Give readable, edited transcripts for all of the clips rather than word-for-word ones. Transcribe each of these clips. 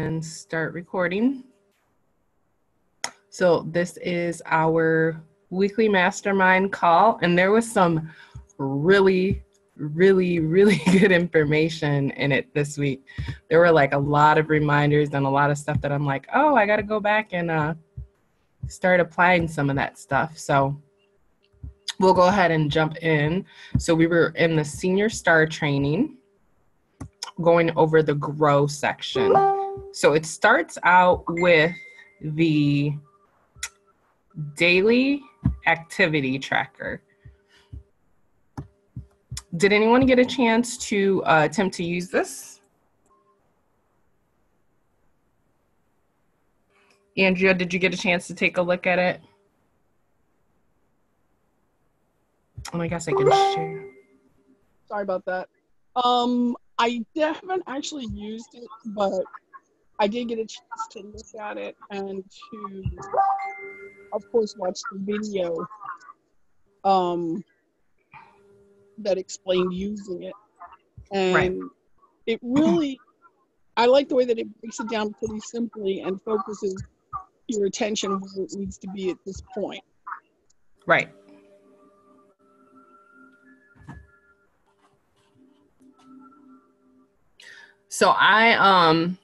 and start recording. So this is our weekly mastermind call, and there was some really good information in it this week. There were like a lot of reminders and a lot of stuff that I'm like, oh, I got to go back and start applying some of that stuff. So we'll go ahead and jump in. So we were in the senior star training, going over the grow section. So it starts out with the daily activity tracker. Did anyone get a chance to attempt to use this? Andrea, did you get a chance to take a look at it? Oh, I guess I can share. Sorry about that. I haven't actually used it, but I did get a chance to look at it and to, of course, watch the video that explained using it. And Right. it really, I like the way that it breaks it down pretty simply and focuses your attention where it needs to be at this point. Right. So I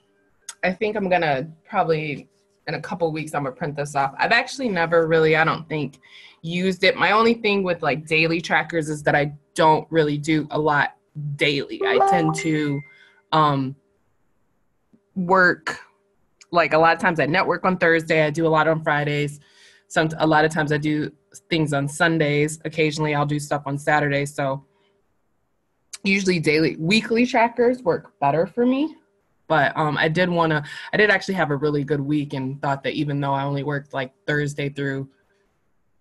think I'm gonna probably in a couple weeks I'm gonna print this off. I've actually never really, I don't think, used it. My only thing with like daily trackers is that I don't really do a lot daily. I tend to work, like a lot of times I network on Thursday, I do a lot on Fridays. A lot of times I do things on Sundays. Occasionally I'll do stuff on Saturdays. So usually weekly trackers work better for me. But I did actually have a really good week and thought that even though I only worked like Thursday through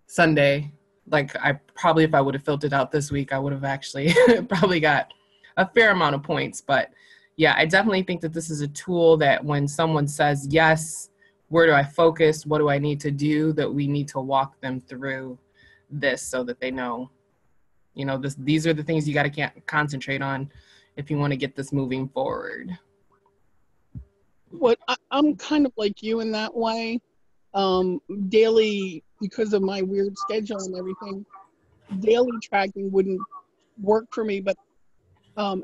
Sunday, like if I would have filled it out this week, I would have actually probably got a fair amount of points. But yeah, I definitely think that this is a tool that when someone says, yes, where do I focus? What do I need to do? That we need to walk them through this so that they know, these are the things you got to concentrate on if you want to get this moving forward. I'm kind of like you in that way. Daily, because of my weird schedule and everything, daily tracking wouldn't work for me, but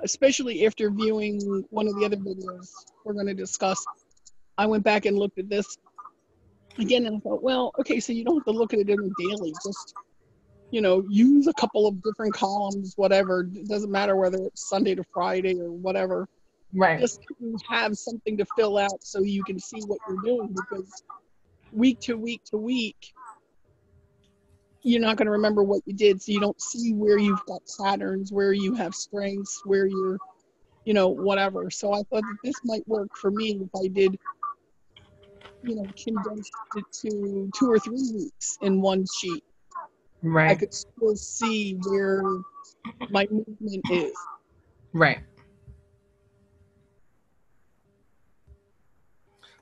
especially after viewing one of the other videos we're going to discuss, I went back and looked at this again and I thought, well, okay, so you don't have to look at it in the daily, just use a couple of different columns, whatever. It doesn't matter whether it's Sunday to Friday or whatever. Right. Just to have something to fill out so you can see what you're doing, because week to week to week, you're not going to remember what you did, so you don't see where you've got patterns, where you have strengths, where you're, whatever. So I thought that this might work for me if I did, condense it to 2 or 3 weeks in one sheet. Right. I could still see where my movement is. Right.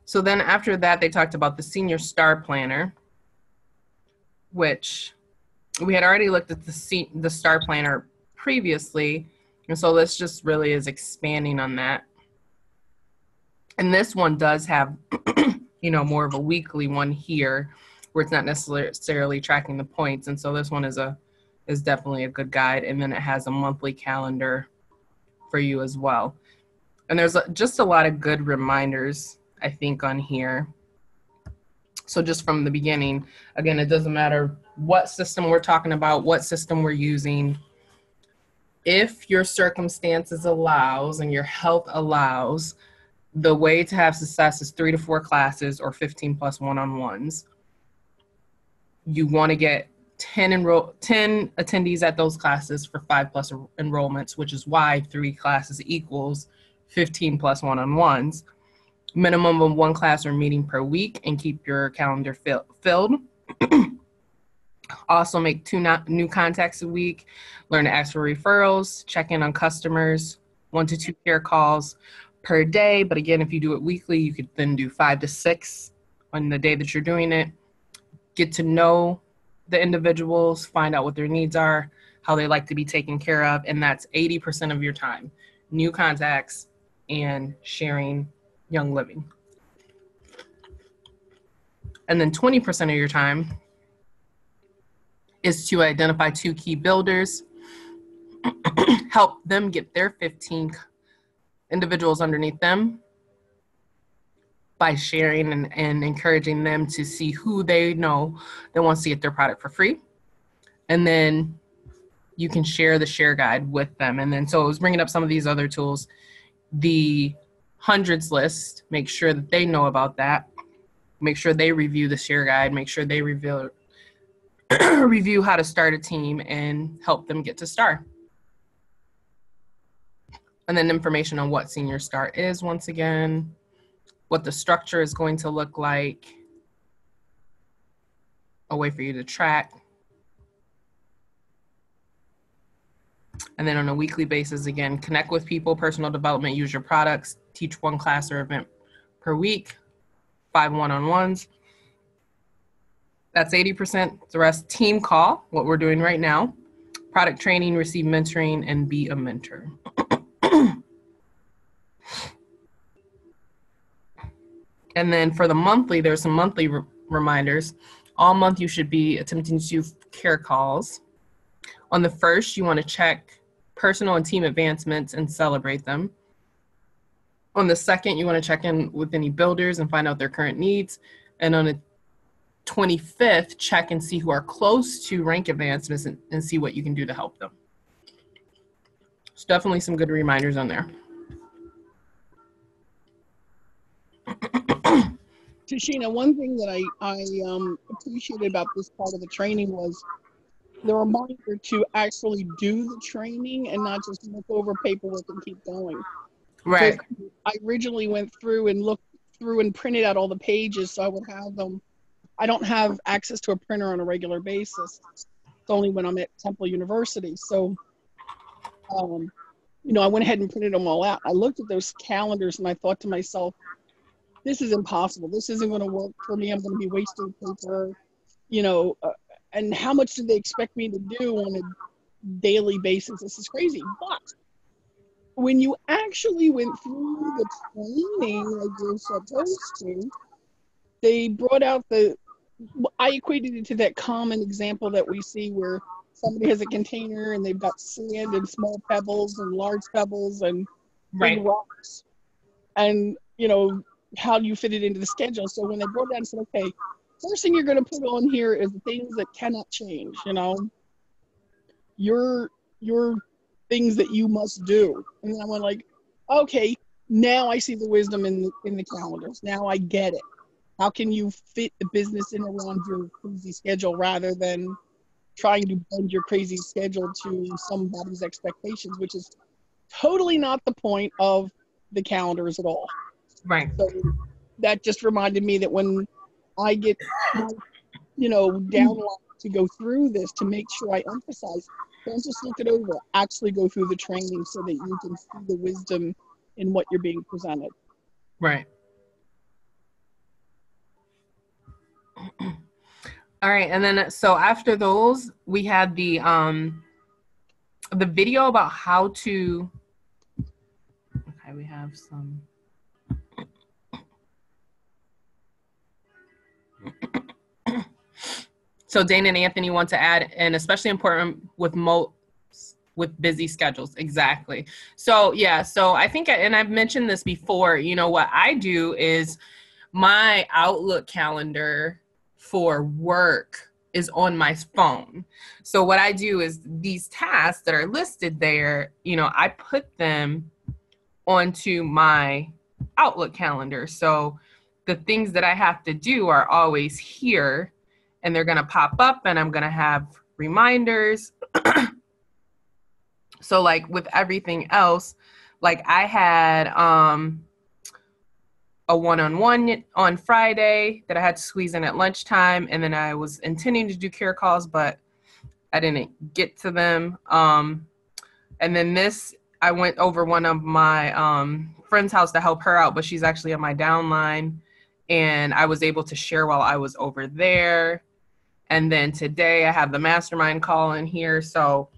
So then after that, they talked about the senior star planner, which we had already looked at the star planner previously. And so this just really is expanding on that. And this one does have, more of a weekly one here where it's not necessarily tracking the points. And so this one is definitely a good guide. And then it has a monthly calendar for you as well. And there's just a lot of good reminders, I think, on here. So just from the beginning, again, it doesn't matter what system we're talking about, what system we're using. If your circumstances allows and your health allows, the way to have success is 3 to 4 classes or 15 plus one-on-ones. You want to get 10 attendees at those classes for 5 plus enrollments, which is why 3 classes equals 15 plus one-on-ones. Minimum of 1 class or meeting per week, and keep your calendar filled. Also make 2 new contacts a week. Learn to ask for referrals, check in on customers, 1 to 2 care calls per day. But again, if you do it weekly, you could then do 5 to 6 on the day that you're doing it. Get to know the individuals, find out what their needs are, how they like to be taken care of, and that's 80% of your time. New contacts and sharing Young Living. And then 20% of your time is to identify 2 key builders, help them get their 15 individuals underneath them by sharing and encouraging them to see who they know that wants to get their product for free. And then you can share the share guide with them. And then so it was bringing up some of these other tools. The hundreds list, make sure that they know about that. Make sure they review the share guide. Make sure they review how to start a team and help them get to STAR. And then information on what Senior STAR is, once again, what the structure is going to look like, a way for you to track. And then on a weekly basis, again, connect with people, personal development, use your products, teach 1 class or event per week, 5 one-on-ones. That's 80%. The rest, team call, what we're doing right now, product training, receive mentoring, and be a mentor. And then for the monthly, there's some monthly reminders. All month you should be attempting to do care calls. On the 1st, you want to check personal and team advancements and celebrate them. On the 2nd, you want to check in with any builders and find out their current needs. And on the 25th, check and see who are close to rank advancements and see what you can do to help them. There's definitely some good reminders on there. Tashina, one thing that I appreciated about this part of the training was the reminder to actually do the training and not just look over paperwork and keep going. Right. I originally went through and looked through and printed out all the pages, so I would have them. I don't have access to a printer on a regular basis. It's only when I'm at Temple University. So, I went ahead and printed them all out. I looked at those calendars and I thought to myself, this is impossible. This isn't going to work for me. I'm going to be wasting paper, and how much do they expect me to do on a daily basis? This is crazy. But when you actually went through the training like you're supposed to, they brought out I equated it to that common example that we see where somebody has a container and they've got sand and small pebbles and large pebbles and big rocks. And, how do you fit it into the schedule? So when they brought that and said, okay, first thing you're going to put on here is the things that cannot change, your things that you must do. And then I went like, okay, now I see the wisdom in the calendars. Now I get it. How can you fit the business in around your crazy schedule rather than trying to bend your crazy schedule to somebody's expectations, which is totally not the point of the calendars at all. Right. So that just reminded me that when I get, downline to go through this, to make sure I emphasize, don't just look it over, actually go through the training so that you can see the wisdom in what you're being presented. Right. All right, and then so after those, we had the video about how to. Okay, we have some. So Dana and Anthony want to add, and especially important with busy schedules. Exactly. So yeah, so I think, and I've mentioned this before, what I do is my Outlook calendar for work is on my phone. So what I do is these tasks that are listed there, I put them onto my Outlook calendar. So the things that I have to do are always here, and they're going to pop up, and I'm going to have reminders. So like with everything else, like I had a one-on-one on Friday that I had to squeeze in at lunchtime, and then I was intending to do care calls, but I didn't get to them. And then I went over one of my friend's house to help her out, but she's actually on my downline, and I was able to share while I was over there. And then today I have the mastermind call in here. So,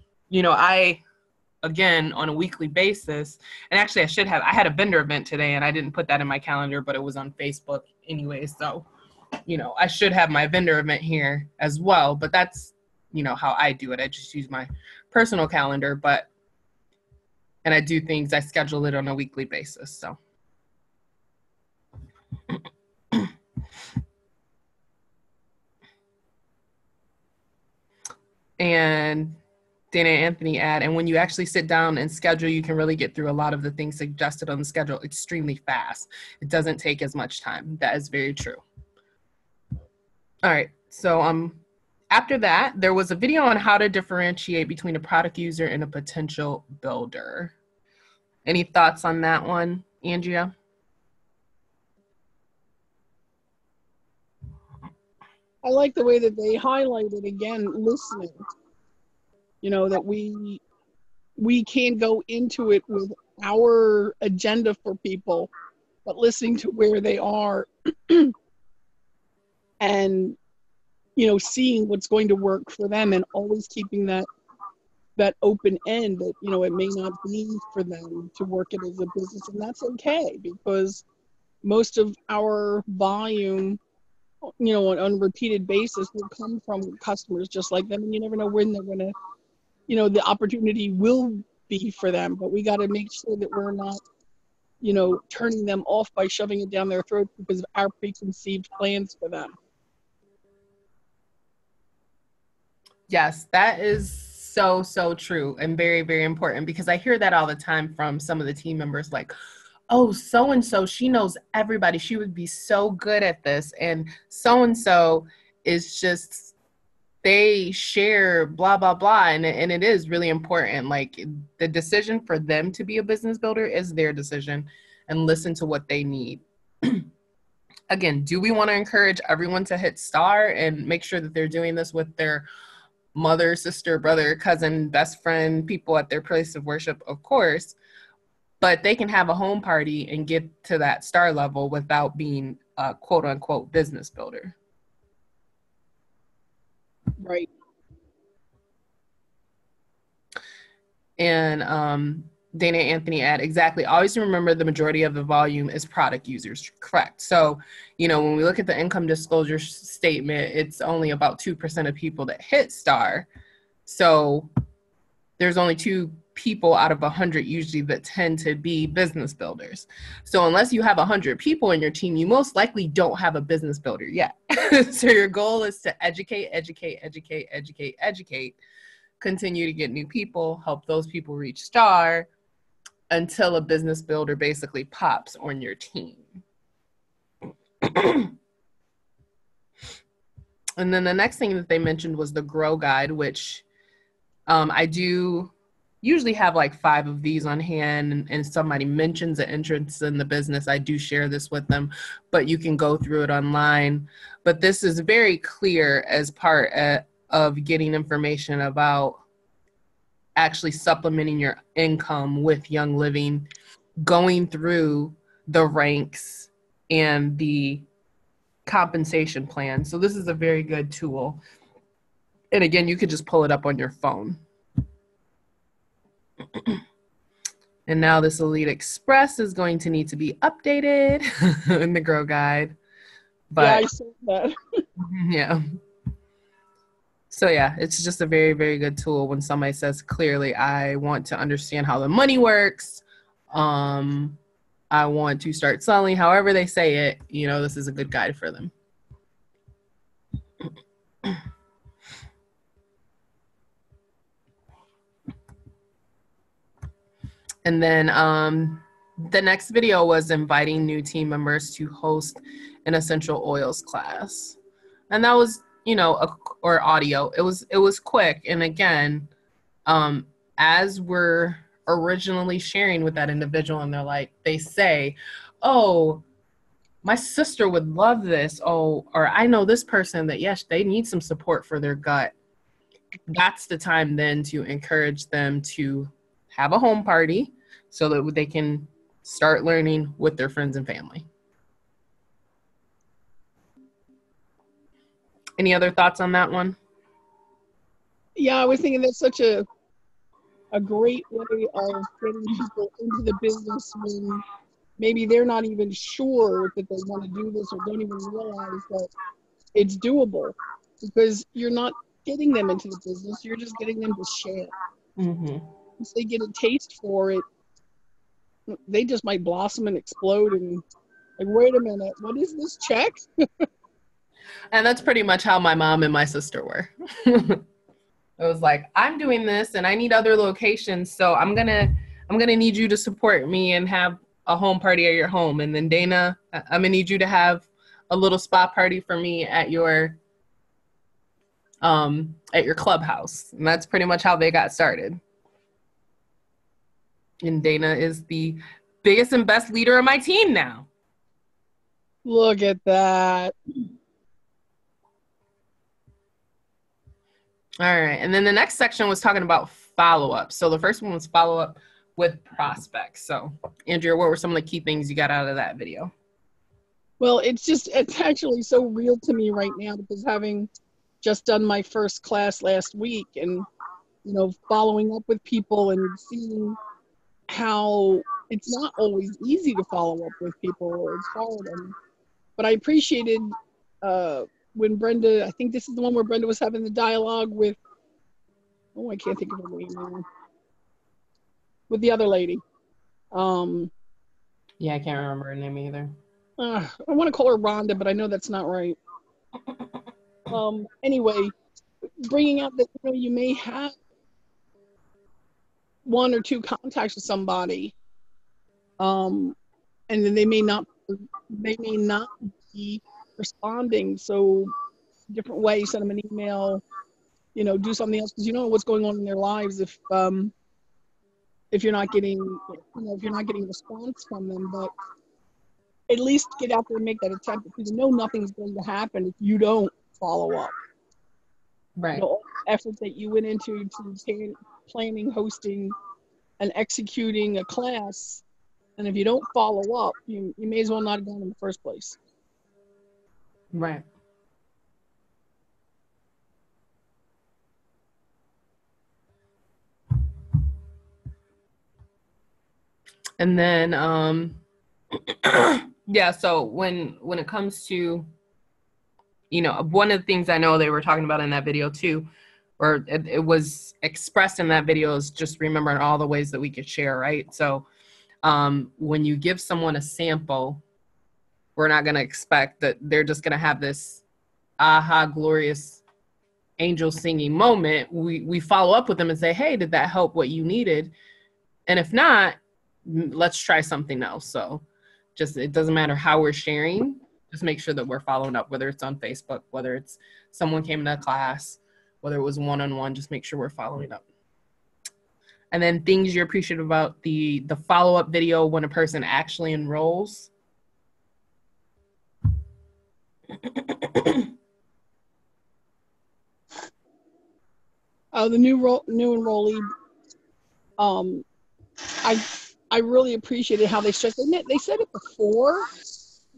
again, on a weekly basis, and actually I had a vendor event today and I didn't put that in my calendar, but it was on Facebook anyway. So I should have my vendor event here as well, but that's, how I do it. I just use my personal calendar, and I do things, I schedule it on a weekly basis, so. And Dana Anthony and when you actually sit down and schedule, you can really get through a lot of the things suggested on the schedule extremely fast. It doesn't take as much time. That is very true. All right, so after that, there was a video on how to differentiate between a product user and a potential builder. Any thoughts on that one, Andrea? I like the way that they highlighted, again, listening. That we can go into it with our agenda for people, but listening to where they are and, seeing what's going to work for them, and always keeping that open end that, it may not be for them to work it as a business. And that's okay, because most of our volume, on a repeated basis will come from customers just like them. And you never know when they're going to, the opportunity will be for them. But we got to make sure that we're not, turning them off by shoving it down their throat because of our preconceived plans for them. Yes, that is so, so true and very, very important, because I hear that all the time from some of the team members, like, oh, so-and-so, she knows everybody. She would be so good at this. And so-and-so is just, they share blah, blah, blah. And it is really important. Like, the decision for them to be a business builder is their decision, and listen to what they need. Again, do we want to encourage everyone to hit star and make sure that they're doing this with their mother, sister, brother, cousin, best friend, people at their place of worship? Of course. But they can have a home party and get to that star level without being a quote unquote business builder. Right. And Dana Anthony exactly. Always remember the majority of the volume is product users. Correct. So, when we look at the income disclosure statement, it's only about 2% of people that hit star. So there's only 2 people out of 100 usually that tend to be business builders. So unless you have 100 people in your team, you most likely don't have a business builder yet. So your goal is to educate, continue to get new people, help those people reach star until a business builder basically pops on your team. And then the next thing that they mentioned was the Grow Guide, which I do usually have like 5 of these on hand, and somebody mentions an interest in the business, I do share this with them, but you can go through it online. But this is very clear as part of getting information about actually supplementing your income with Young Living, going through the ranks and the compensation plan. So this is a very good tool. And again, you could just pull it up on your phone. And now this Elite Express is going to need to be updated in the Grow Guide. But yeah, I saw that. Yeah. So yeah, it's just a very, very good tool when somebody says clearly, I want to understand how the money works. I want to start selling, however they say it, this is a good guide for them. And then the next video was inviting new team members to host an essential oils class. And that was, or audio. It was quick. And again, as we're originally sharing with that individual, and they say, oh, my sister would love this. Oh, or I know this person that, yes, they need some support for their gut. That's the time then to encourage them to have a home party so that they can start learning with their friends and family. Any other thoughts on that one? Yeah, I was thinking that's such a great way of getting people into the business when maybe they're not even sure that they want to do this or don't even realize that it's doable, because you're not getting them into the business, you're just getting them to share. Mm-hmm. Once they get a taste for it, they just might blossom and explode and like, wait a minute, what is this check? And that's pretty much how my mom and my sister were. It was like, I'm doing this and I need other locations, so I'm gonna need you to support me and have a home party at your home. And then Dana, I'm gonna need you to have a little spa party for me at your clubhouse. And that's pretty much how they got started. And Dana is the biggest and best leader of my team now. Look at that. All right. And then the next section was talking about follow-up. So the first one was follow-up with prospects. So Andrea, what were some of the key things you got out of that video? Well, it's actually so real to me right now, because having just done my first class last week and, following up with people and seeing how it's not always easy to follow up with people. It's hard. But I appreciated when Brenda, I think this is the one where Brenda was having the dialogue with, I can't think of her name now, with the other lady. Yeah, I can't remember her name either. I want to call her Rhonda, but I know that's not right. Anyway, bringing up that you may have one or two contacts with somebody, and then they may not be responding. So different ways, send them an email, do something else, because you don't know what's going on in their lives if you're not getting a response from them. But at least get out there and make that attempt, because nothing's going to happen if you don't follow up. Right. All the effort that you went into planning, hosting, and executing a class, and if you don't follow up, you may as well not have gone in the first place. Right. And then yeah, so when it comes to, one of the things I know they were talking about in that video too, or it was expressed in that video, is just remembering all the ways that we could share, right? So when you give someone a sample, we're not going to expect that they're just going to have this aha, glorious angel singing moment. We follow up with them and say, hey, did that help what you needed? And if not, let's try something else. So it doesn't matter how we're sharing, just make sure that we're following up, whether it's on Facebook, whether it's someone came to class, whether it was one-on-one, just make sure we're following up. And then things you appreciate about the follow-up video when a person actually enrolls. The new enrollee, I really appreciated how they stressed it. They said it before,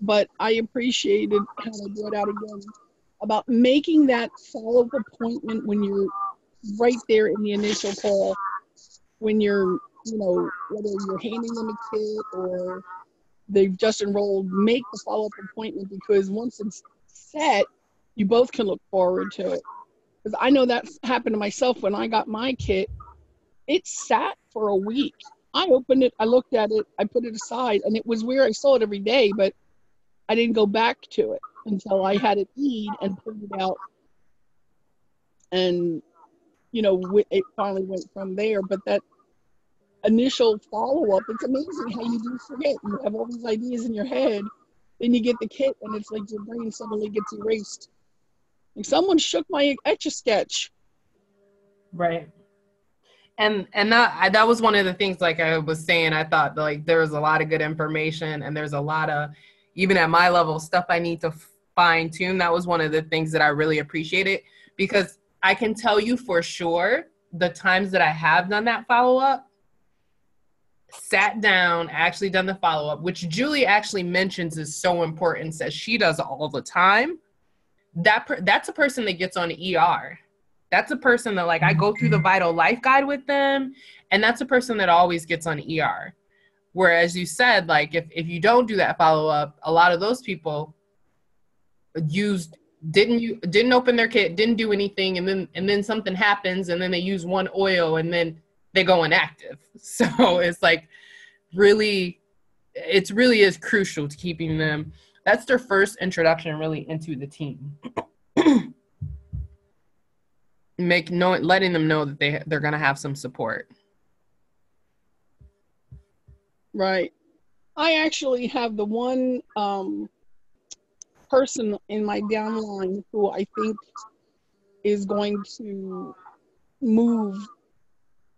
but I appreciated how they brought out again about making that follow-up appointment when you're right there in the initial call, when you're, whether you're handing them a kit or they've just enrolled, make the follow-up appointment, because once it's set, you both can look forward to it. Because I know that happened to myself when I got my kit. It sat for a week. I opened it, I looked at it, I put it aside, and it was where I saw it every day, but I didn't go back to it until I had it need and pulled it out. And, it finally went from there. But that initial follow-up, it's amazing how you do forget. You have all these ideas in your head, then you get the kit, and it's like your brain suddenly gets erased. Like, someone shook my Etch-a-Sketch. Right. And that was one of the things, like I was saying, I thought like there was a lot of good information, and there's a lot of, even at my level, stuff I need to fine tune. That was one of the things that I really appreciated, because I can tell you for sure the times that I have done that follow-up, sat down, actually done the follow-up, which Julie actually mentions is so important, says she does all the time. That's a person that gets on ER. That's a person that, like, I go through the Vital Life Guide with them, and that's a person that always gets on ER. Whereas you said, like, if you don't do that follow-up, a lot of those people didn't open their kit, didn't do anything, and then something happens, and then they use one oil, and then they go inactive. So it's like it really is crucial to keeping them. That's their first introduction really into the team. Letting them know that they're going to have some support. Right. I actually have the one person in my downline who I think is going to move.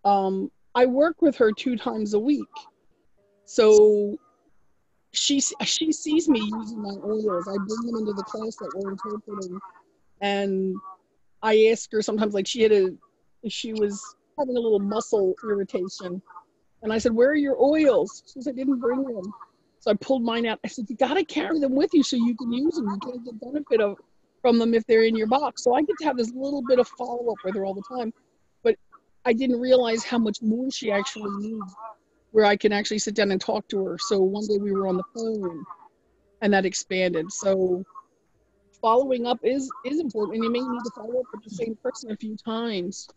I work with her 2 times a week. So she sees me using my oils. I bring them into the class that we're interpreting. And I ask her sometimes, like she was having a little muscle irritation. And I said, where are your oils? She said, I didn't bring them. So I pulled mine out. I said, you got to carry them with you so you can use them. You can't get benefit from them if they're in your box. So I get to have this little bit of follow-up with her all the time. But I didn't realize how much more she actually needs, where I can actually sit down and talk to her. So one day we were on the phone and that expanded. So following up is important, and you may need to follow up with the same person a few times.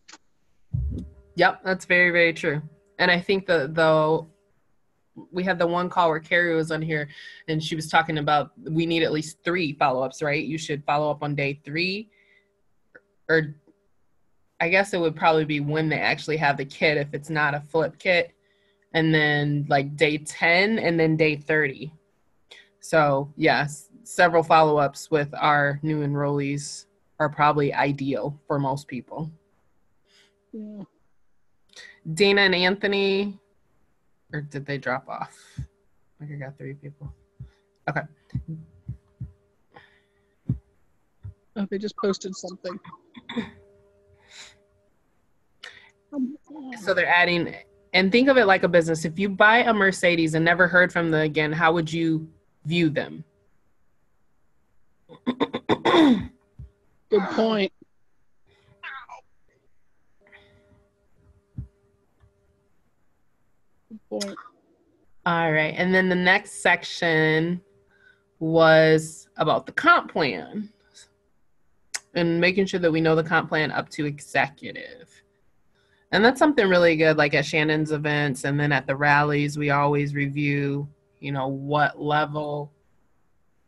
Yep, that's very, very true. And I think though we had the one call where Carrie was on here and she was talking about we need at least 3 follow-ups, right? You should follow up on day 3, or I guess it would probably be when they actually have the kit if it's not a flip kit, and then like day 10 and then day 30. So yes, several follow-ups with our new enrollees are probably ideal for most people. Yeah. Dana and Anthony, or did they drop off? I think I got 3 people. Okay. Oh, they just posted something. So they're adding, and think of it like a business. If you buy a Mercedes and never heard from them again, how would you view them? Good point. Good point. All right. And then the next section was about the comp plan and making sure that we know the comp plan up to executive. And that's something really good, like at Shannon's events and then at the rallies, we always review, what level.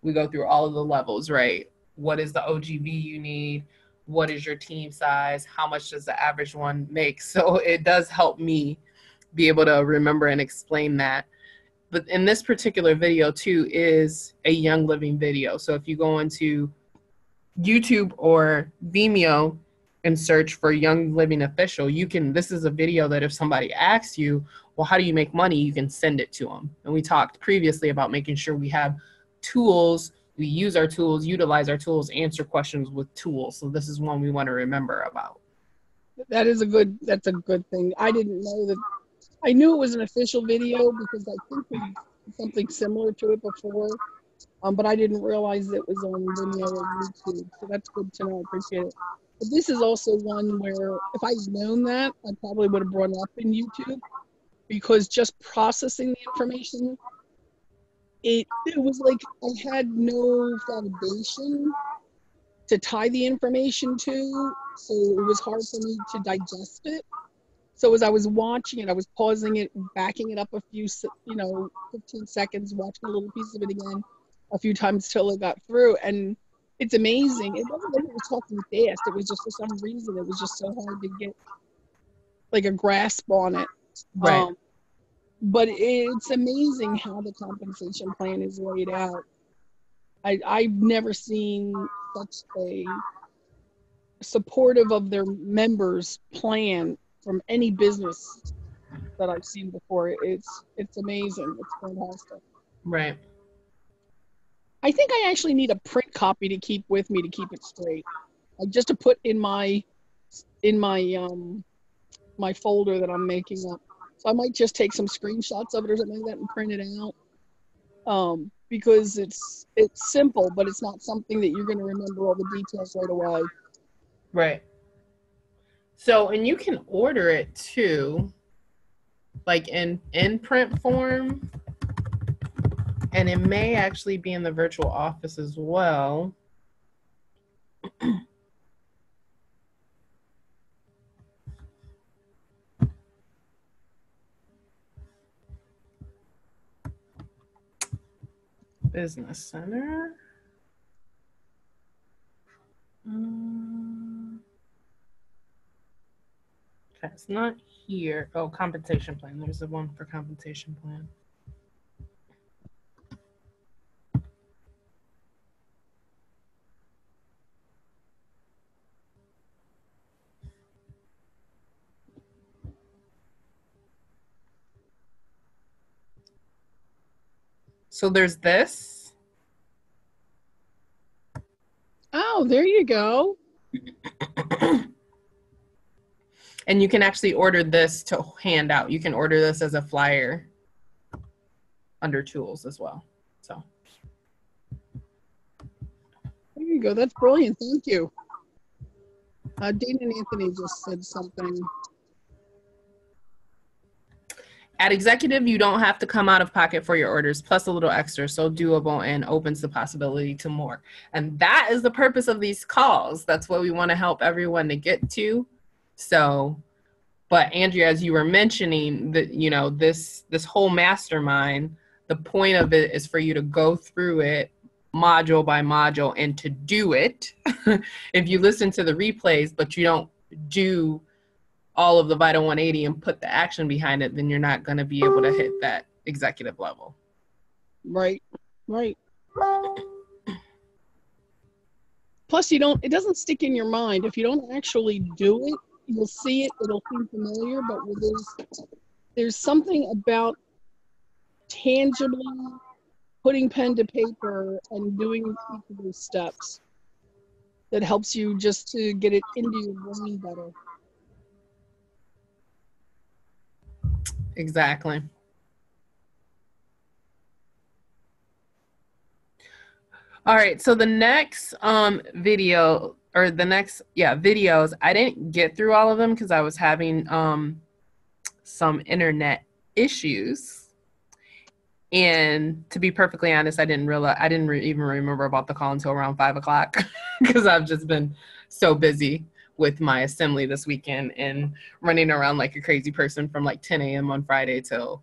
We go through all of the levels, right? What is the OGV you need? What is your team size? How much does the average one make? So it does help me be able to remember and explain that. But in this particular video too is a Young Living video. So if you go into YouTube or Vimeo and search for Young Living Official, this is a video that if somebody asks you, well, how do you make money? You can send it to them. And we talked previously about making sure we have tools, we use our tools, utilize our tools, answer questions with tools. So this is one we want to remember about. That's a good thing. I didn't know that. I knew it was an official video because I think we did something similar to it before, but I didn't realize it was on Vimeo or YouTube. So that's good to know. I appreciate it. But this is also one where if I'd known that, I probably would have brought it up in YouTube, because just processing the information, it was like I had no foundation to tie the information to, so it was hard for me to digest it. So as I was watching it, I was pausing it, backing it up a few, 15 seconds, watching a little piece of it again a few times till it got through. And it's amazing. It wasn't like it was talking fast. It was just, for some reason, it was just so hard to get like a grasp on it. Right. But it's amazing how the compensation plan is laid out. I've never seen such a supportive of their members plan from any business that I've seen before. It's amazing. It's fantastic. Right. I think I actually need a print copy to keep with me to keep it straight, like just to put in my my folder that I'm making up. So I might just take some screenshots of it or something like that and print it out. Because it's simple, but it's not something that you're going to remember all the details right away. Right. So, and you can order it too. like in print form, and it may actually be in the virtual office as well. Business Center. Okay, it's not here. Oh, compensation plan. There's the one for compensation plan. So there's this. Oh, there you go. And you can actually order this to hand out. You can order this as a flyer under tools as well. So There you go. That's brilliant. Thank you. Dana and Anthony just said something. at executive, you don't have to come out of pocket for your orders, plus a little extra, so doable and opens the possibility to more. And that is the purpose of these calls. That's what we want to help everyone to get to. So, but Andrea, as you were mentioning, that this whole mastermind, the point of it is for you to go through it module by module and to do it. If you listen to the replays, but you don't do all of the Vital 180 and put the action behind it, then you're not going to be able to hit that executive level. Right. Plus, it doesn't stick in your mind. If you don't actually do it, you'll see it, it'll seem familiar, but there's something about tangibly putting pen to paper and doing each of those steps that helps you just to get it into your brain better. Exactly. All right, so the next video, or the next, videos, I didn't get through all of them because I was having some internet issues. And to be perfectly honest, I didn't even remember about the call until around 5 o'clock because I've just been so busy with my assembly this weekend and running around like a crazy person from like 10 a.m. on Friday till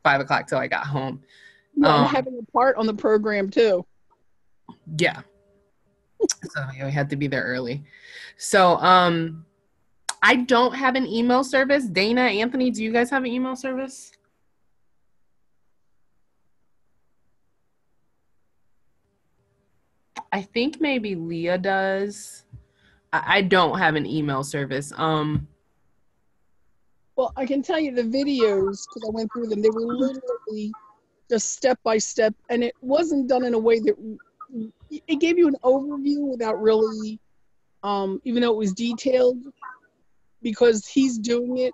5 o'clock till I got home. Well, having a part on the program too. Yeah. So we had to be there early. So I don't have an email service. Dana, Anthony, do you guys have an email service? I think maybe Leah does. I don't have an email service. Well, I can tell you the videos, because I went through them, they were literally just step by step, and it wasn't done in a way that it gave you an overview without really, even though it was detailed, because he's doing it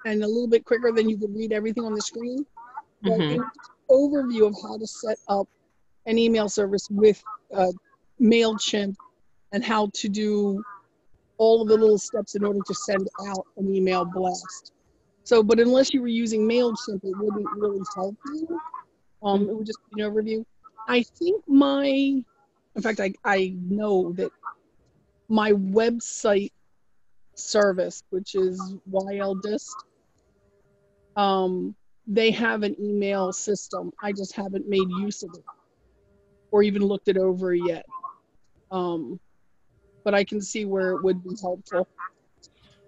and a little bit quicker than you could read everything on the screen. But an overview of how to set up an email service with MailChimp and how to do all of the little steps in order to send out an email blast. So, but unless you were using MailChimp, it wouldn't really help you. It would just be an overview. I think in fact, I know that my website service, which is YLDist, they have an email system. I just haven't made use of it or even looked it over yet. But I can see where it would be helpful.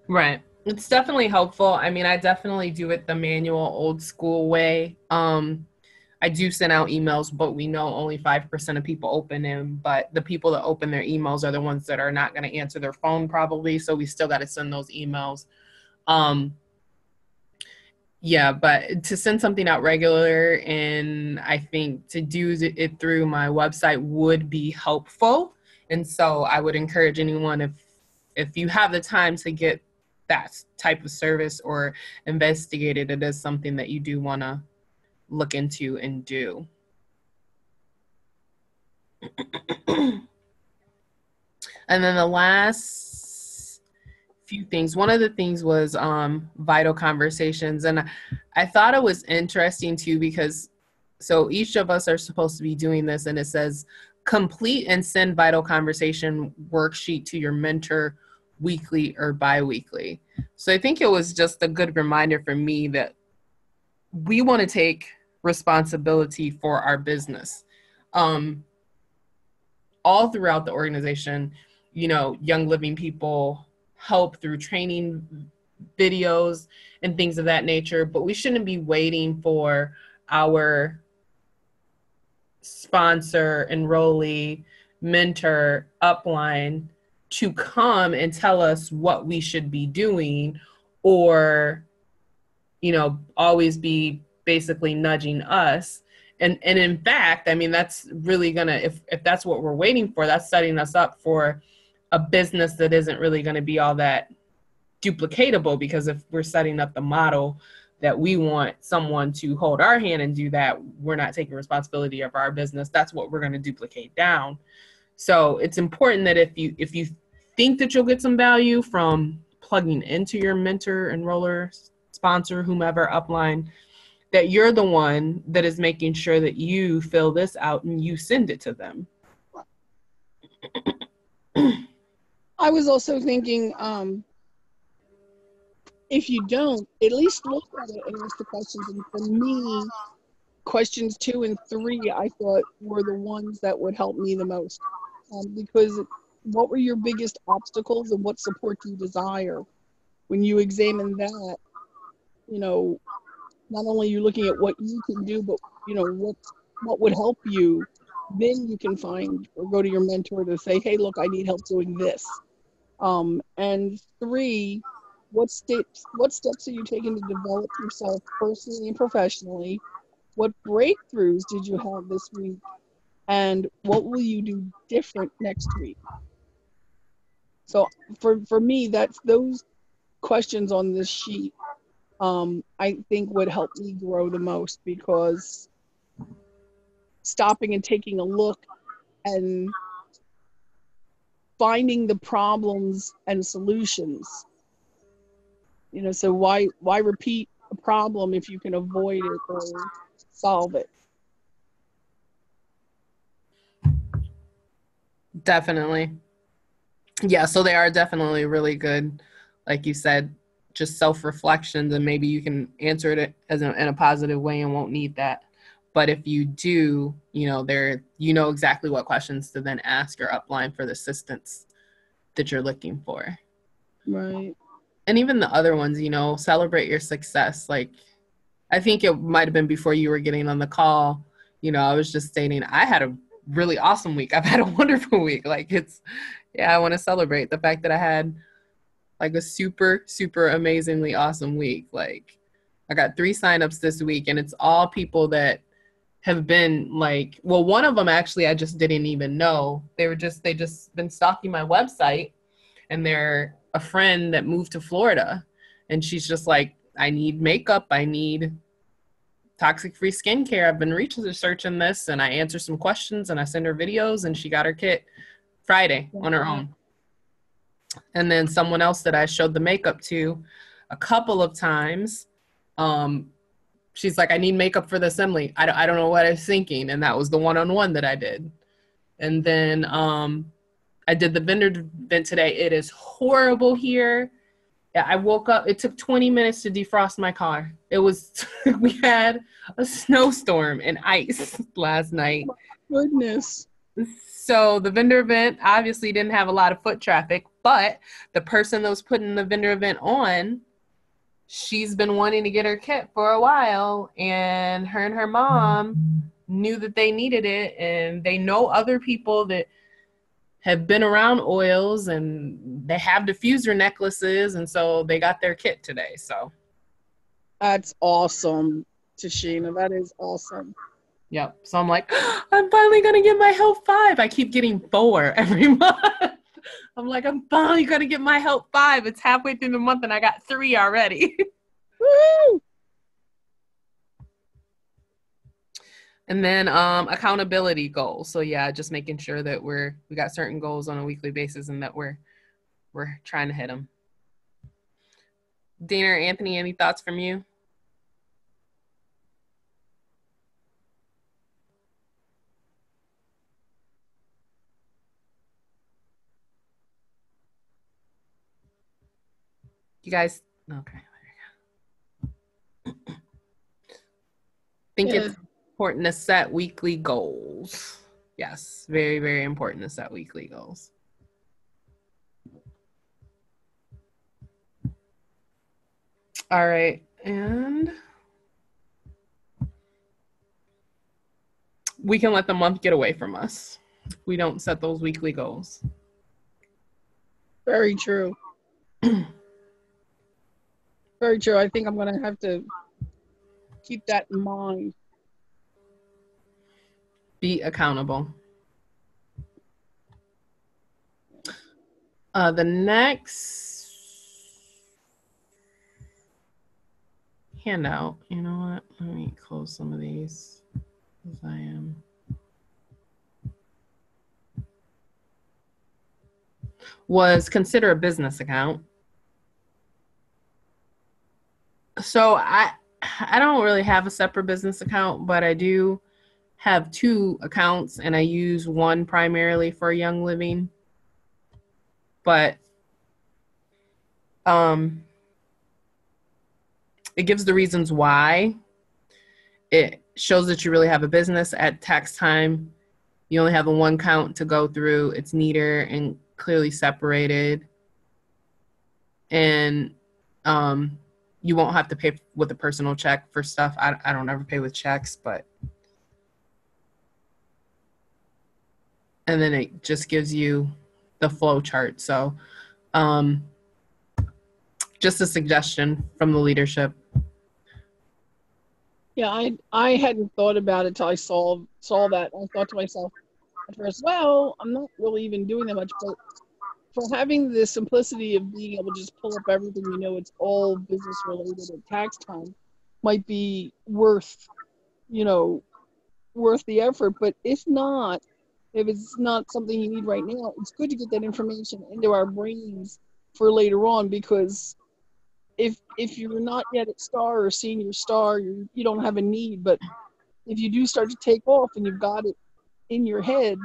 Right. It's definitely helpful. I mean, I definitely do it the manual old school way. I do send out emails, but we know only 5% of people open them. But the people that open their emails are the ones that are not going to answer their phone probably. So we still got to send those emails. Yeah, but to send something out regular, and I think to do it through my website would be helpful. And so I would encourage anyone, if you have the time to get that type of service or investigate it, it is something that you do want to look into and do. And then the last few things. One of the things was vital conversations. And I thought it was interesting too, because so each of us are supposed to be doing this, and it says complete and send vital conversation worksheet to your mentor weekly or bi-weekly. So I think it was just a good reminder for me that we want to take responsibility for our business. All throughout the organization, you know, Young Living people help through training videos and things of that nature, but we shouldn't be waiting for our sponsor, enrollee, mentor, upline to come and tell us what we should be doing, or, you know, always be basically nudging us. And in fact, I mean, that's really gonna, if that's what we're waiting for, that's setting us up for a business that isn't really gonna be all that duplicatable, because if we're setting up the model that we want someone to hold our hand and do that, we're not taking responsibility of our business. That's what we're gonna duplicate down. So it's important that if you think that you'll get some value from plugging into your mentor, enroller, sponsor, whomever, upline, that you're the one that is making sure that you fill this out and you send it to them. I was also thinking, if you don't, at least look at it and ask the questions. And for me, questions 2 and 3, I thought were the ones that would help me the most. Because what were your biggest obstacles and what support do you desire? When you examine that, you know, not only are you looking at what you can do, but, you know, what would help you. Then you can find or go to your mentor to say, hey, look, I need help doing this. And 3, what steps are you taking to develop yourself personally and professionally? What breakthroughs did you have this week? And what will you do different next week? So for me, that's those questions on this sheet, I think would help me grow the most, because stopping and taking a look and finding the problems and solutions. You know, so why repeat a problem if you can avoid it or solve it? Definitely. Yeah, so they are definitely really good, like you said, just self-reflections, and maybe you can answer it as in a positive way and won't need that. But if you do, you know exactly what questions to then ask your upline for the assistance that you're looking for. Right. And even the other ones, you know, celebrate your success. Like, I think it might have been before you were getting on the call, you know, I was just stating, I had a really awesome week. I've had a wonderful week. Like, I want to celebrate the fact that I had like a super, super amazingly awesome week. Like, I got 3 signups this week, and it's all people that have been like, well, one of them actually I just didn't even know. They just been stalking my website, and they're a friend that moved to Florida, and she's just like, I need makeup, I need toxic-free skincare. I've been researching this, and I answer some questions, and I send her videos, and she got her kit Friday on her own. And then someone else that I showed the makeup to a couple of times, she's like, I need makeup for the assembly. I don't know what I was thinking. And that was the one-on-one that I did. And then I did the vendor event today. It is horrible here. I woke up, it took 20 minutes to defrost my car. It was, we had a snowstorm and ice last night. Oh my goodness. So the vendor event obviously didn't have a lot of foot traffic, but the person that was putting the vendor event on, she's been wanting to get her kit for a while, and her mom knew that they needed it, and they know other people that have been around oils, and they have diffuser necklaces, and so they got their kit today. So that's awesome, Tashina. That is awesome. Yep. So I'm like, I'm finally going to get my Help 5. I keep getting 4 every month. I'm like, I'm finally going to get my Help 5. It's halfway through the month and I got 3 already. Woo! And then accountability goals. So yeah, just making sure that we got certain goals on a weekly basis and that we're trying to hit them. Dana or Anthony, any thoughts from you? You guys, okay. I think Yeah. it's important to set weekly goals. Yes, very, very important to set weekly goals. All right, and we can let the month get away from us. We don't set those weekly goals. Very true. Very true. I think I'm going to have to keep that in mind. Be accountable. The next handout, you know what? Let me close some of these as I am. Was consider a business account. So I don't really have a separate business account, but I do have 2 accounts, and I use one primarily for Young Living. But it gives the reasons why. It shows that you really have a business at tax time. You only have the 1 count to go through. It's neater and clearly separated. And you won't have to pay with a personal check for stuff. I don't ever pay with checks, but. And then it just gives you the flow chart. So just a suggestion from the leadership. Yeah, I hadn't thought about it till I saw that. I thought to myself at first, well, I'm not really even doing that much, but for having the simplicity of being able to just pull up everything, it's all business related at tax time, might be worth the effort. But if it's not something you need right now, it's good to get that information into our brains for later on, because if you're not yet at star or senior star, you don't have a need. But if you do start to take off and you've got it in your head,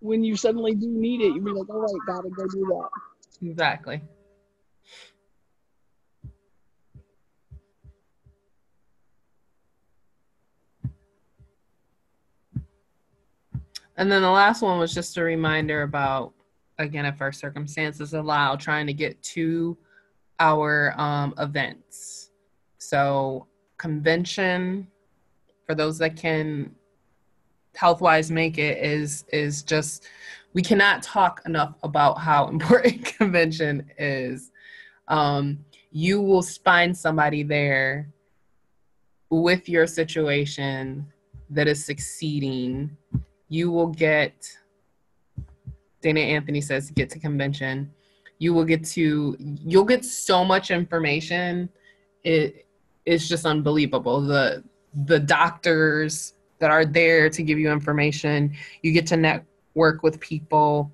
when you suddenly do need it, you'll be like, all right, gotta go do that. Exactly. And then the last one was just a reminder about, again, if our circumstances allow, trying to get to our events. So convention, for those that can health-wise make it, is just, we cannot talk enough about how important convention is. You will find somebody there with your situation that is succeeding. You will get, Dana Anthony says, get to convention. You'll get so much information. It's just unbelievable. The doctors that are there to give you information. You get to network with people.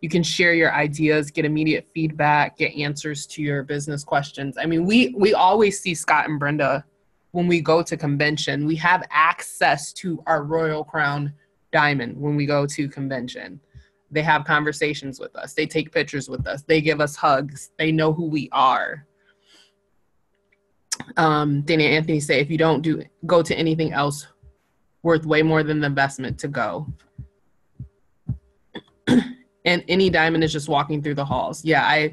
You can share your ideas, get immediate feedback, get answers to your business questions. I mean, we always see Scott and Brenda when we go to convention. We have access to our Royal Crown diamond when we go to convention. They have conversations with us. They take pictures with us. They give us hugs. They know who we are. Dana Anthony say, if you don't go to anything else, worth way more than the investment to go. And any diamond is just walking through the halls. Yeah,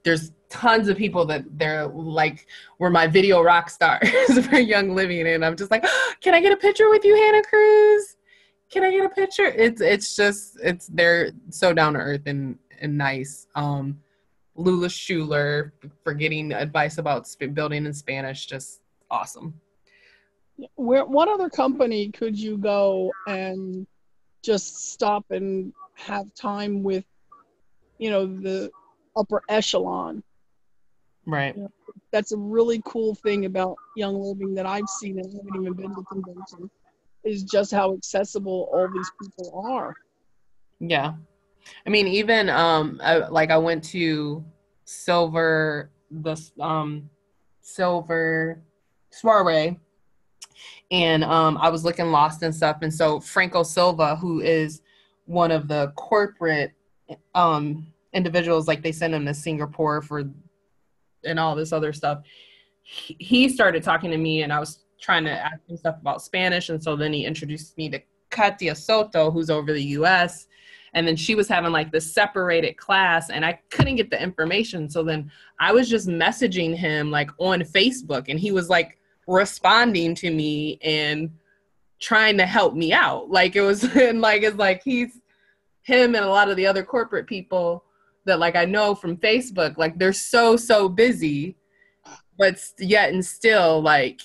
there's tons of people that they're like, we're my video rock stars for Young Living, and I'm just like, oh, can I get a picture with you, Hannah Cruz? Can I get a picture? It's they're so down to earth and nice. Lula Schuler for getting advice about building in Spanish, just awesome. What other company could you go and just stop and have time with, the upper echelon? Right. That's a really cool thing about Young Living that I've seen, and I haven't even been to convention, is just how accessible all these people are. Yeah. I mean, even I went to Silver, silver soiree, and I was looking lost and stuff. And so Franco Silva, who is one of the corporate individuals, like they send him to Singapore for and all this other stuff, he started talking to me, and I was trying to ask him stuff about Spanish. And so then he introduced me to Katia Soto, who's over the US. And then she was having like this separated class, and I couldn't get the information. So then I was just messaging him like on Facebook, and he was like responding to me and trying to help me out. Like it was, and like it's like him and a lot of the other corporate people that like I know from Facebook, like they're so busy, but yet and still like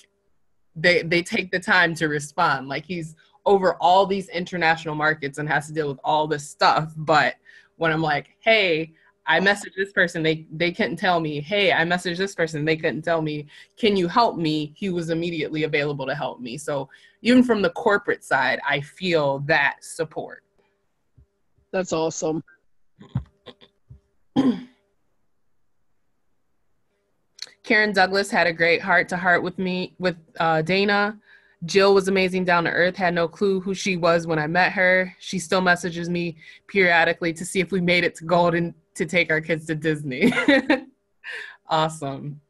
they take the time to respond. Like he's over all these international markets and has to deal with all this stuff. But when I'm like, hey, I messaged this person, they couldn't tell me. Hey, I messaged this person, they couldn't tell me. Can you help me? He was immediately available to help me. So even from the corporate side, I feel that support. That's awesome. Karen Douglas had a great heart-to-heart with me, with Dana. Jill was amazing, down to earth, had no clue who she was when I met her. She still messages me periodically to see if we made it to Golden to take our kids to Disney. Awesome.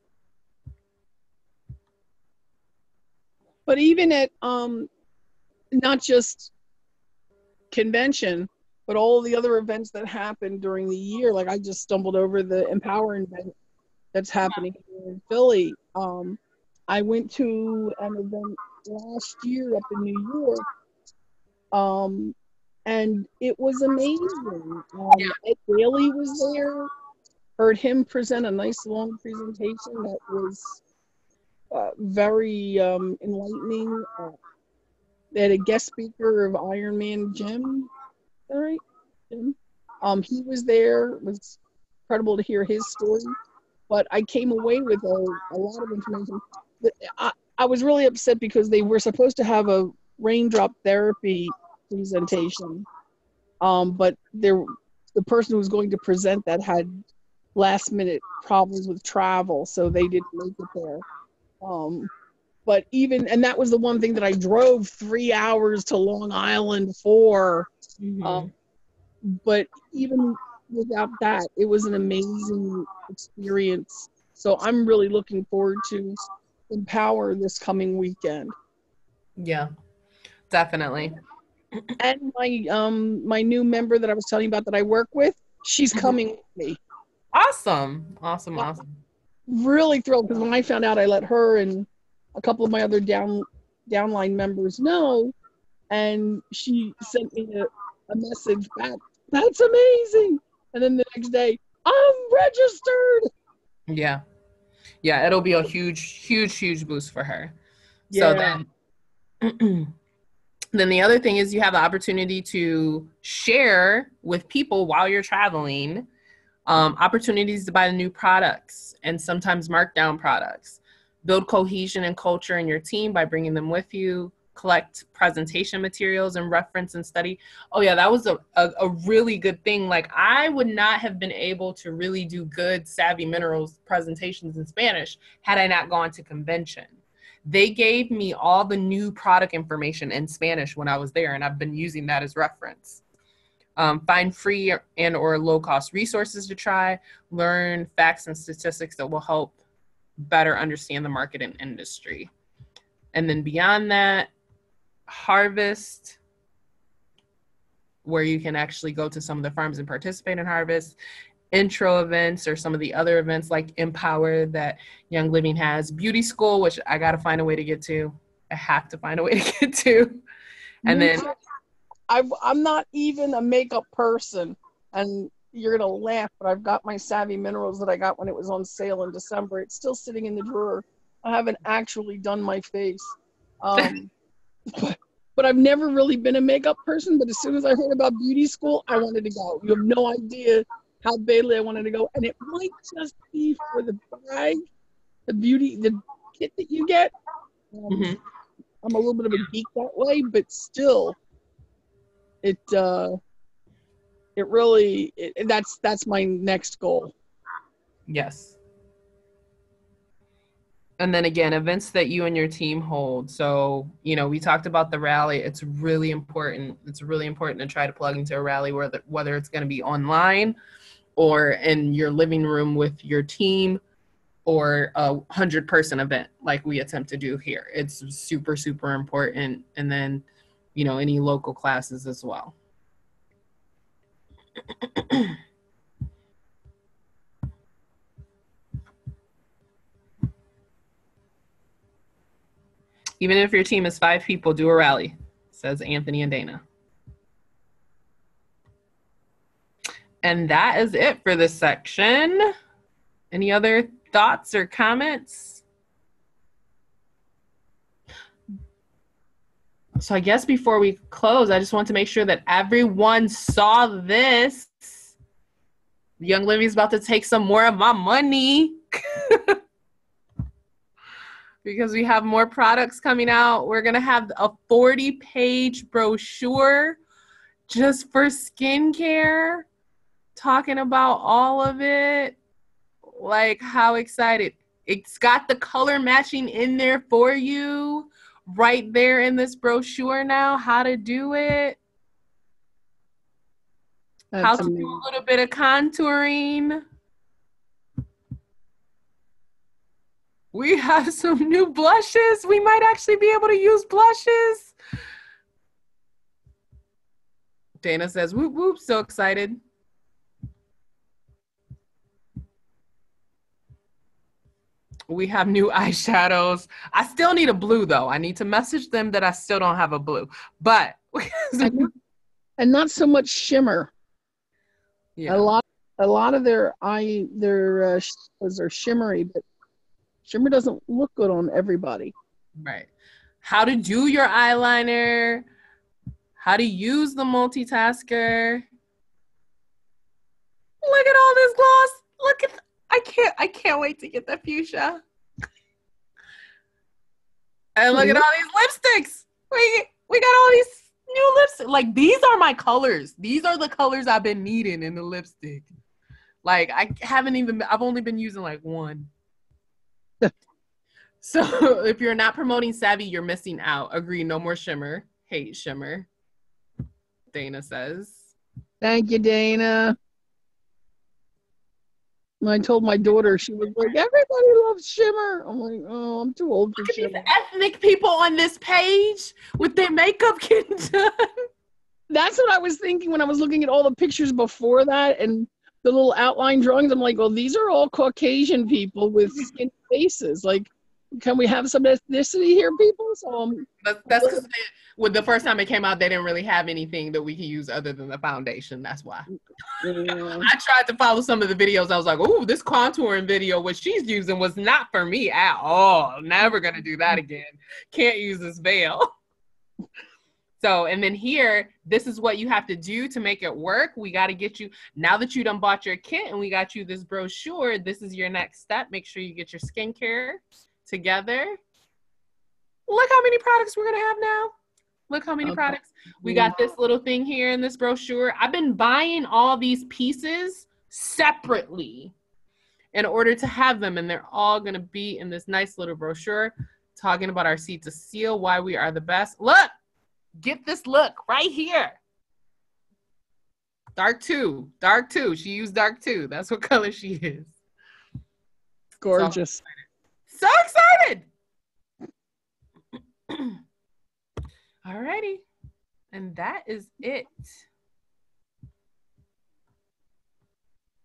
But even at not just convention, but all the other events that happened during the year, like I just stumbled over the Empower event that's happening here in Philly. I went to an event last year up in New York, and it was amazing. Ed Daly was there. Heard him present a nice long presentation that was very enlightening. They had a guest speaker of Iron Man Jim. All right, Jim. He was there. It was incredible to hear his story. But I came away with a lot of information. I was really upset because they were supposed to have a raindrop therapy presentation, but the person who was going to present that had last minute problems with travel, so they didn't make it there. But and that was the one thing that I drove 3 hours to Long Island for. Mm-hmm. But even without that, it was an amazing experience. So I'm really looking forward to Empower this coming weekend. Yeah, definitely. And my new member that I was telling you about that I work with, she's coming with me. Awesome. Really thrilled, because when I found out, I let her and a couple of my other downline members know, and she sent me a message back. That's amazing. And then the next day, I'm registered. Yeah, it'll be a huge boost for her. Yeah. So then the other thing is you have the opportunity to share with people while you're traveling, opportunities to buy the new products and sometimes markdown products. Build cohesion and culture in your team by bringing them with you. Collect presentation materials and reference and study. Oh yeah, that was a really good thing. Like I would not have been able to really do good Savvy Minerals presentations in Spanish had I not gone to convention. They gave me all the new product information in Spanish when I was there, and I've been using that as reference. Find free and or low-cost resources to try. Learn facts and statistics that will help better understand the market and industry. And then beyond that, Harvest, where you can actually go to some of the farms and participate in Harvest. Intro events or some of the other events like Empower that Young Living has. Beauty School, which I got to find a way to get to. I have to find a way to get to. And then I'm not even a makeup person, and you're gonna laugh, but I've got my Savvy Minerals that I got when it was on sale in December. It's still sitting in the drawer. I haven't actually done my face. But I've never really been a makeup person, but as soon as I heard about beauty school, I wanted to go. You have no idea how badly I wanted to go. And it might just be for the bag, the kit that you get. I'm a little bit of a geek that way, but still, that's my next goal. Yes. And then again, events that you and your team hold. So, you know, we talked about the rally. It's really important. It's really important to try to plug into a rally, whether it's going to be online or in your living room with your team, or a 100-person event like we attempt to do here. It's super, super important. And then, you know, any local classes as well. Even if your team is 5 people, do a rally, says Anthony and Dana. And that is it for this section. Any other thoughts or comments? So I guess before we close, I just want to make sure that everyone saw this. Young Livy's about to take some more of my money. Because we have more products coming out. We're going to have a 40-page brochure just for skincare, talking about all of it. Like, how excited. It's got the color matching in there for you right there in this brochure now, how to do it. How to do a little bit of contouring. We have some new blushes. We might actually be able to use blushes. Dana says, whoop, whoop, so excited. We have new eyeshadows. I still need a blue, though. I need to message them that I still don't have a blue. But and not so much shimmer. Yeah. A lot of their shadows are shimmery, but shimmer doesn't look good on everybody. Right. How to do your eyeliner, how to use the multitasker. Look at all this gloss. Look at, I can't wait to get the fuchsia. And look at all these lipsticks. We got all these new lipsticks. Like, these are my colors. These are the colors I've been needing in the lipstick. Like, I've only been using like one. So if you're not promoting Savvy, you're missing out. Agree, no more shimmer. Hate shimmer, Dana says. Thank you, Dana. When I told my daughter, she was like, everybody loves shimmer. I'm like, oh, I'm too old for shimmer. Look at these ethnic people on this page with their makeup getting done. That's what I was thinking when I was looking at all the pictures before that and the little outline drawings. I'm like, well, these are all Caucasian people with skin faces. Like, can we have some ethnicity here, people? So that's because with the first time it came out, they didn't really have anything that we could use other than the foundation. That's why. Yeah. I tried to follow some of the videos. I was like, oh, this contouring video, what she's using was not for me at all. Never gonna do that again. Can't use this veil. So, and then here, this is what you have to do to make it work. We got to get you, now that you done bought your kit and we got you this brochure, this is your next step. Make sure you get your skincare together. Look how many products we're going to have now. Look how many products. We got this little thing here in this brochure. I've been buying all these pieces separately in order to have them, and they're all going to be in this nice little brochure talking about our seed to seal, why we are the best. Look, get this look right here. Dark 2. Dark 2. She used dark 2. That's what color she is. Gorgeous. So excited. Alrighty. And that is it.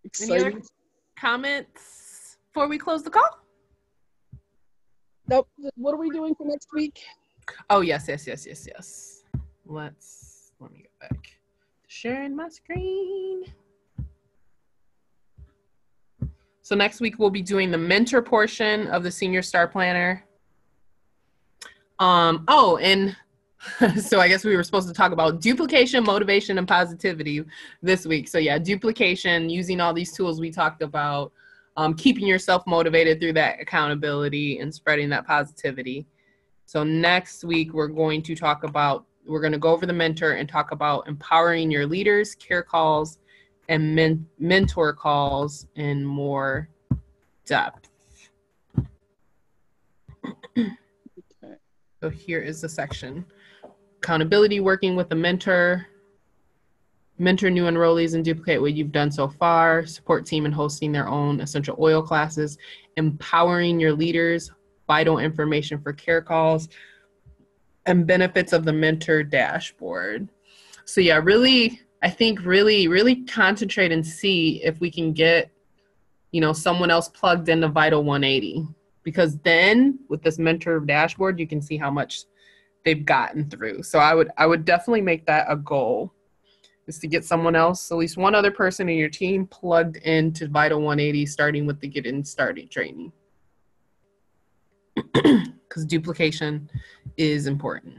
Exciting. Any other comments before we close the call? Nope. What are we doing for next week? Oh, yes. Let me get back to sharing my screen. So next week we'll be doing the mentor portion of the Senior Star Planner. And so I guess we were supposed to talk about duplication, motivation, and positivity this week. So yeah, duplication, using all these tools we talked about, keeping yourself motivated through that accountability and spreading that positivity. So next week we're going to go over the mentor and talk about empowering your leaders, care calls, and mentor calls in more depth. Okay. So here is the section. Accountability, working with a mentor. Mentor new enrollees and duplicate what you've done so far. Support team in hosting their own essential oil classes. Empowering your leaders. Vital information for care calls. And benefits of the mentor dashboard. So yeah, really, I think really concentrate and see if we can get, someone else plugged into Vital 180. Because then with this mentor dashboard, you can see how much they've gotten through. So I would definitely make that a goal, is to get someone else, at least one other person in your team, plugged into Vital 180, starting with the Getting Started training. Because duplication is important.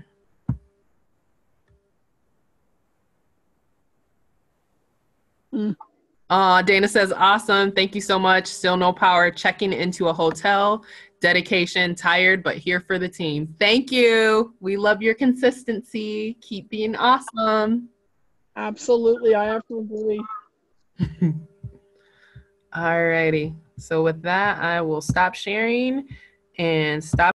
Dana says, awesome. Thank you so much. Still no power. Checking into a hotel. Dedication. Tired, but here for the team. Thank you. We love your consistency. Keep being awesome. Absolutely. I have to agree. All righty. So with that, I will stop sharing and stop